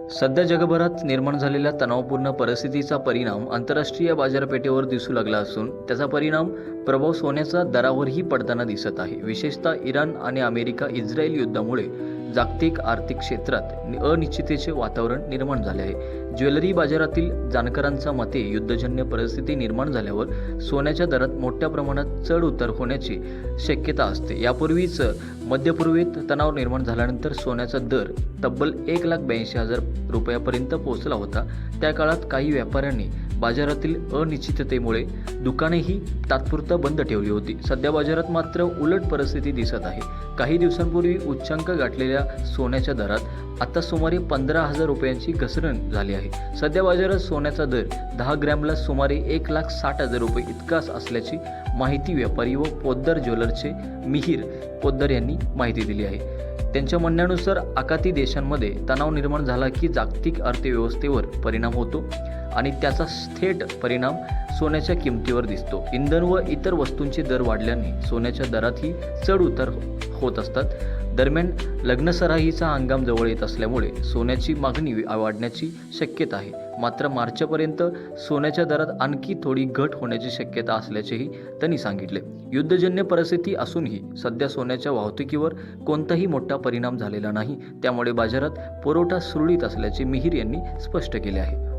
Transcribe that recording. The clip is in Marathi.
सध्या जगभरात निर्माण झालेल्या तणावपूर्ण परिस्थितीचा परिणाम आंतरराष्ट्रीय बाजारपेठेवर दिसू लागला असून त्याचा प्रभाव सोन्याच्या दरावरही पडताना दिसत आहे। विशेषतः इराण आणि अमेरिका इस्रायल युद्धामुळे जागतिक आर्थिक क्षेत्रात अनिश्चिततेचे वातावरण निर्माण झाले आहे। ज्वेलरी बाजारातील जाणकारांच्या मते युद्धजन्य परिस्थिती निर्माण झाल्यावर सोन्याच्या दरात मोठ्या प्रमाणात चढ उतार होण्याची शक्यता असते। यापूर्वीच मध्य पूर्वेत तणाव निर्माण झाल्यानंतर सोन्याचा दर तब्बल 1,82,000 रुपयापर्यंत पोहोचला होता। त्या काळात काही व्यापाऱ्यांनी बाजारातील अनिश्चिततेमुळे दुकानेही तात्पुरता बंद ठेवली होती। सध्या बाजारात मात्र उलट परिस्थिती दिसत आहे। काही दिवसांपूर्वी उच्चांक गाठलेल्या सोन्याच्या दरात आता सुमारे 15,000 रुपयांची घसरण झाली आहे। सध्या बाजारात सोन्याचा दर 10 ग्रॅमला सुमारे 1,60,000 रुपये इतकाच असल्याची माहिती व्यापारी व पोद्दार ज्वेलर्सचे मिहिर पोद्दार यांनी माहिती दिली आहे। त्यांच्या म्हणण्यानुसार आखाती देशांमध्ये तणाव निर्माण झाला की जागतिक अर्थव्यवस्थेवर परिणाम होतो आणि त्याचा थेट परिणाम सोन्याच्या किमतीवर दिसतो। इंधन व इतर वस्तूंचे दर वाढल्याने सोन्याच्या दरातही चढ उतार होत असतात। दरम्यान लग्नसराईचा हंगाम जवळ येत असल्यामुळे सोन्याची मागणी वाढण्याची शक्यता आहे। मात्र मार्चपर्यंत सोन्याच्या दरात आणखी थोडी घट होण्याची शक्यता असल्याचेही त्यांनी सांगितले। युद्धजन्य परिस्थिती असूनही सध्या सोन्याच्या वाहतुकीवर कोणताही मोठा परिणाम झालेला नाही, त्यामुळे बाजारात पुरवठा सुरळीत असल्याचे मिहिर यांनी स्पष्ट केले आहे।